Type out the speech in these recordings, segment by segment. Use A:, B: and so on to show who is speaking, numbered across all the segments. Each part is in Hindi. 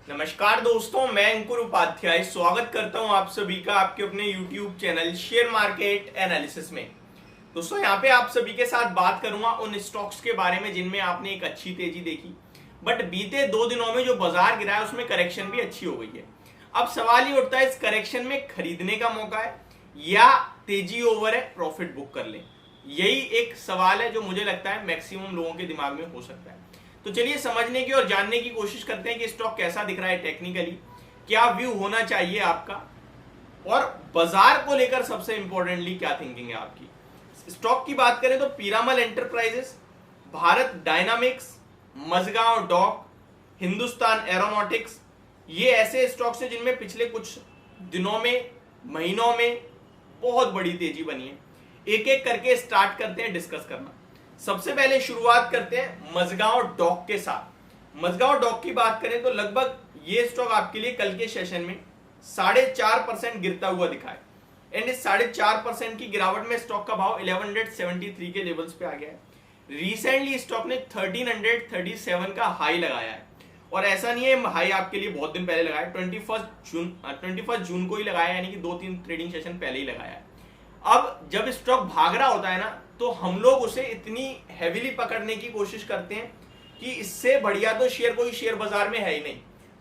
A: नमस्कार दोस्तों, मैं अंकुर उपाध्याय स्वागत करता हूं आप सभी का आपके अपने YouTube channel share market analysis में। दोस्तों यहाँ पे आप सभी के साथ बात करूंगा उन स्टॉक्स के बारे में जिनमें आपने एक अच्छी तेजी देखी, बट बीते 2 दिनों में जो बाजार गिरा है उसमें करेक्शन भी अच्छी हो गई है। अब सवाल ये उठता है, इस करेक्शन में खरीदने का मौका है या तेजी ओवर है, प्रॉफिट बुक कर लें? यही एक सवाल है जो मुझे लगता है मैक्सिमम लोगों के दिमाग में हो सकता है। तो चलिए समझने की और जानने की कोशिश करते हैं कि स्टॉक कैसा दिख रहा है टेक्निकली, क्या व्यू होना चाहिए आपका, और बाजार को लेकर सबसे इंपॉर्टेंटली क्या थिंकिंग है आपकी। स्टॉक की बात करें तो Piramal enterprises, Bharat dynamics, Mazagon dock, Hindustan aeronautics, ये ऐसे स्टॉक्स हैं जिनमें पिछले कुछ दिनों में, महीनों में बहुत बड़ी तेजी बनी है। एक एक करके स्टार्ट करते हैं डिस्कस करना। सबसे पहले शुरुआत करते हैं मजगांव डॉक के साथ। मजगांव डॉक की बात करें तो लगभग ये स्टॉक आपके लिए कल के सेशन में 4.5% गिरता हुआ दिखा है, एंड इस 4.5% की गिरावट में स्टॉक का भाव 1173 के लेवल्स पे आ गया है। रिसेंटली स्टॉक ने 1337 का हाई लगाया है, और ऐसा नहीं है हाई आपके लिए बहुत दिन पहले लगाया, 21 जून को ही लगाया, यानी कि 2-3 ट्रेडिंग सेशन पहले ही लगाया है। अब जब स्टॉक भाग रहा होता है ना, तो हम लोग उसे इतनी हैवीली पकड़ने की कोशिश करते हैं कि इससे बढ़िया तो शेयर कोई शेयर बाजार में है ही नहीं,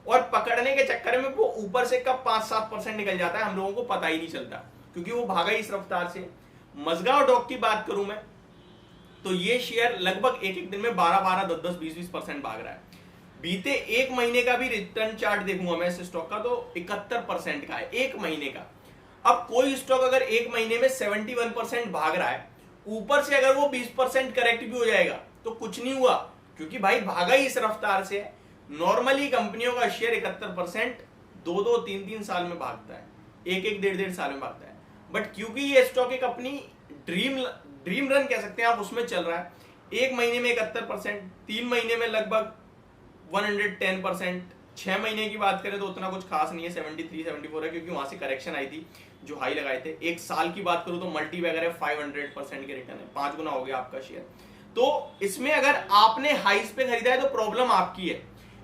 A: और पकड़ने के चक्कर में वो ऊपर से कब 5-7% निकल जाता है हम लोगों को पता ही नहीं चलता, क्योंकि वो भागा ही इस रफ्तार से। मजगांव डॉक की बात करूं मैं तो ये शेयर लगभग एक एक दिन में 12-12, 10-10, 20-20% भाग रहा है। बीते एक महीने का भी रिटर्न चार्ट देखूंगा मैं इस स्टॉक का तो 71% का है, एक महीने का। अब कोई स्टॉक अगर एक महीने में 71% भाग रहा है, ऊपर से अगर वो 20% करेक्ट भी हो जाएगा तो कुछ नहीं हुआ, क्योंकि भाई भागा ही इस रफ्तार से है। नॉर्मली कंपनियों का शेयर 71% 2-2, 3-3 साल में भागता है, 1-1, 1.5-1.5 साल में भागता है। बट क्योंकि ये स्टॉक एक अपनी ड्रीम रन कह सकते हैं आप, उसमें चल रहा है। एक महीने में 71%, 3 महीने में लगभग 110%, 6 महीने की बात करें तो उतना कुछ खास नहीं है, 73-74 है, क्योंकि वहां से करेक्शन आई थी जो हाई लगाए थे। एक साल की बात करूं तो मल्टी वगैरह 500% के रिटर्न है, 5 गुना हो गया आपका शेयर। तो इसमें अगर आपने हाइस पे खरीदा है तो प्रॉब्लम आपकी है,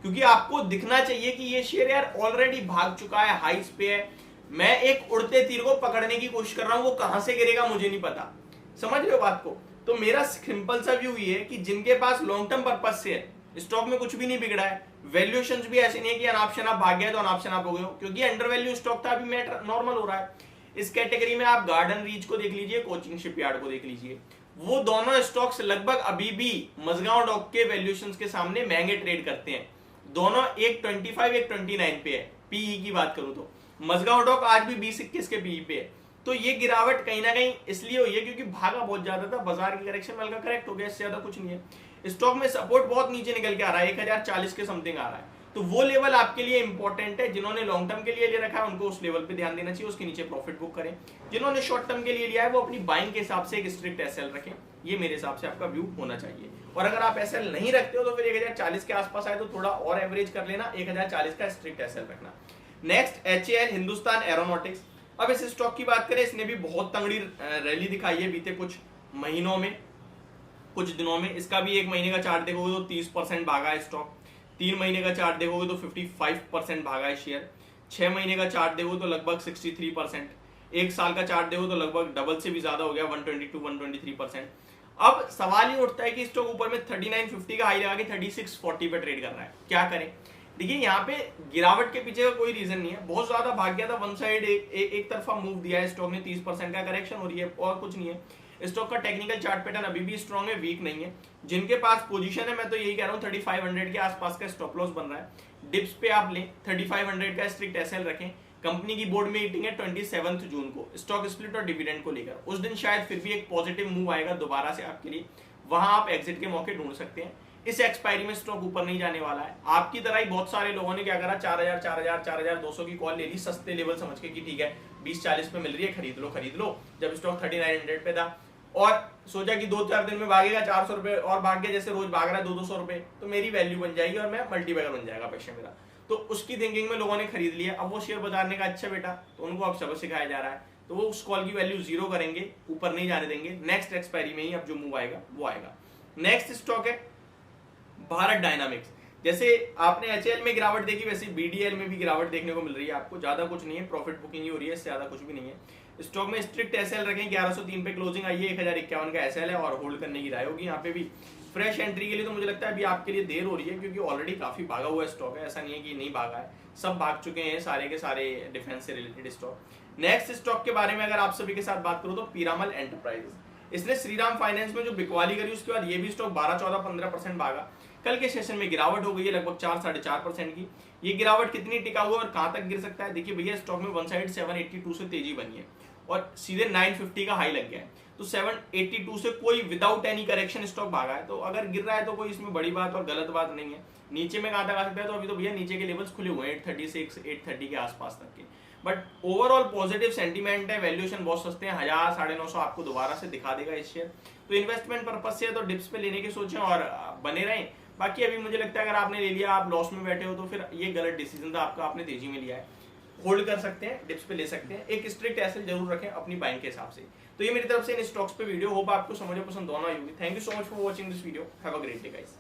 A: क्योंकि आपको दिखना चाहिए कि ये शेयर यार ऑलरेडी भाग चुका है, हाइस पे है, मैं एक उड़ते तीर को पकड़ने की कोशिश कर रहा हूं, वो कहां से गिरेगा मुझे नहीं पता। समझ रहे हो बात को? तो मेरा सिंपल सा व्यू ये है कि जिनके पास लॉन्ग टर्म पर्पज से है, स्टॉक में कुछ भी नहीं बिगड़ा है, वैल्यूएशंस भी ऐसे नहीं है कि अनाप शनाप भाग गया तो अनाप शनाप हो गए हो, क्योंकि अंडर वैल्यू स्टॉक था, अभी मैटर नॉर्मल हो रहा है। इस कैटेगरी में आप गार्डन रीच को देख लीजिए, कोचिंग शिपयार्ड को देख लीजिए, वो दोनों स्टॉक्स लगभग अभी भी मजगांव डॉक के वैल्यूएशंस के सामने महंगे ट्रेड करते हैं। दोनों एक 25, एक 29 पे है पीई की बात करूं तो। मजगांव डॉक आज भी 20-21 के पीई पे है। तो ये गिरावट कहीं ना कहीं इसलिए हुई है क्योंकि भागा बहुत ज्यादा था, बाजार की करेक्शन में हल्का करेक्ट हो गया, इससे ज्यादा कुछ नहीं है। स्टॉक में सपोर्ट बहुत नीचे निकल के आ रहा है, 1040 के समथिंग आ रहा है, तो वो लेवल आपके लिए इंपॉर्टेंट है। जिन्होंने लॉन्ग टर्म के लिए ले रखा है उनको उस लेवल पे ध्यान देना चाहिए, उसके नीचे प्रॉफिट बुक करें। जिन्होंने शॉर्ट टर्म के लिए लिया है वो अपनी बाइंग के हिसाब से एक स्ट्रिक्ट एसएल रखें, ये मेरे हिसाब से आपका व्यू होना चाहिए। और अगर आप एसएल नहीं रखते हो तो फिर 1040 के आसपास आए तो थोड़ा और एवरेज कर लेना, 1040 का स्ट्रिक्ट एसएल रखना। Next HAL, Hindustan aeronautics. अब इस स्टॉक की बात करें, इसने भी बहुत तंगड़ी रैली दिखाई है बीते कुछ महीनों में, कुछ दिनों में। इसका भी एक महीने का चार्ट देखोगे तो 30% भागा है स्टॉक, 3 महीने का चार्ट देखोगे तो 55% भागा है शेयर, 6 महीने का चार्ट देखो तो लगभग 63%, एक साल का चार्ट देखो तो लगभग डबल से भी ज्यादा हो गया, 122-123%। अब सवाल ये उठता है कि स्टॉक ऊपर में 3950 का हाई लगा के 3640 पे ट्रेड कर रहा है, क्या करें? देखिए यहाँ पे गिरावट के पीछे का कोई रीजन नहीं है, बहुत ज्यादा भाग गया था, वन साइड एक तरफा मूव दिया है स्टॉक ने, 30% का करेक्शन हो रही है, और कुछ नहीं है। स्टॉक का टेक्निकल चार्ट पैटर्न अभी भी स्ट्रॉन्ग है, वीक नहीं है। जिनके पास पोजीशन है मैं तो यही कह रहा हूँ 3500 के आसपास का स्टॉप लॉस बन रहा है, डिप्स पे आप लें, 3500 का स्ट्रिक्ट एसएल रखें। कंपनी की बोर्ड मीटिंग है 27 जून को स्टॉक स्प्लिट और डिविडेंड को लेकर, उस दिन शायद फिर भी एक पॉजिटिव मूव आएगा दोबारा से आपके लिए, वहां आप एग्जिट के मौके ढूंढ सकते हैं। इस एक्सपायरी में स्टॉक ऊपर नहीं जाने वाला है। आपकी तरह ही बहुत सारे लोगों ने क्या करा, 4000, 4000, 4200 की कॉल ले ली सस्ते लेवल समझ के कि ठीक है 20-40 पे मिल रही है, खरीद लो, जब स्टॉक 3900 पे था, और सोचा कि 2-4 दिन में भागेगा 400 रुपए और भाग गया, जैसे रोज भाग रहा है 200 रुपए, तो मेरी वैल्यू बन जाएगी और मैं मल्टीबैगर बन जाएगा पैसे मेरा। तो उसकी थिंकिंग में लोगों ने खरीद लिया। अब वो शेयर बाजार ने कहा अच्छा बेटा, तो उनको अब सबक सिखाया जा रहा है, तो वो उस कॉल की वैल्यू 0 करेंगे, ऊपर नहीं जाने देंगे। नेक्स्ट एक्सपायरी में ही अब जो मूव आएगा वो आएगा। नेक्स्ट स्टॉक है भारत डायनामिक्स। जैसे आपने एचएल में गिरावट देखी, वैसे बीडीएल में भी गिरावट देखने को मिल रही है आपको। ज्यादा कुछ नहीं है, प्रॉफिट बुकिंग ही हो रही है, इससे ज्यादा कुछ भी नहीं है। स्टॉक में स्ट्रिक्ट एसएल रखें, 1103 पे क्लोजिंग आई है, 1051 का एसएल है और होल्ड करने की राय होगी यहाँ पे भी। फ्रेश एंट्री के लिए तो मुझे लगता है अभी आपके लिए देर हो रही है, क्योंकि ऑलरेडी काफी भागा हुआ स्टॉक है, ऐसा नहीं है कि नहीं भागा है, सब भाग चुके हैं सारे के सारे डिफेंस से रिलेटेड स्टॉक। नेक्स्ट स्टॉक के बारे में अगर आप सभी के साथ बात करूं तो पीरामल एंटरप्राइजेस, इसने श्रीराम फाइनेंस में जो बिकवाली करी उसके बाद ये भी स्टॉक 12, 14, 15% भागा। कल के सेशन में गिरावट हो गई है लगभग 4, 4.5% की। ये गिरावट कितनी टिका हुआ और कहां तक गिर सकता है? देखिए भैया, स्टॉक में वन साइड 782 से तेजी बनी है और सीधे 950 का हाई लग गया है, तो 782 से कोई विदाउट एनी करेक्शन स्टॉक भागा है। तो अगर गिर रहा है तो कोई इसमें बड़ी बात और गलत बात नहीं है। नीचे में कहां तक आ सकता है? तो अभी तो भैया नीचे के लेवल्स खुले हुए हैं 830 से 830 के आसपास तक के। बट ओवरऑल पॉजिटिव सेंटीमेंट है, वैल्यूएशन बहुत सस्ते हैं, 1000, 950 आपको दोबारा से दिखा देगा इस शेयर। तो इन्वेस्टमेंट पर्पज से तो डिप्स पे लेने की सोचें और बने रहें। बाकी अभी मुझे लगता है अगर आपने ले लिया, आप लॉस में बैठे हो, तो फिर ये गलत डिसीजन था आपका, आपने तेजी में लिया है। होल्ड कर सकते हैं, डिप्स पे ले सकते हैं, एक स्ट्रिक्ट एसेट जरूर रखें अपनी बाइंग के हिसाब से। तो ये मेरी तरफ से इन स्टॉक्स पे वीडियो, होप आपको समझ पसंद दोनों आई होगी। Thank you so much for watching this video, have a great day guys.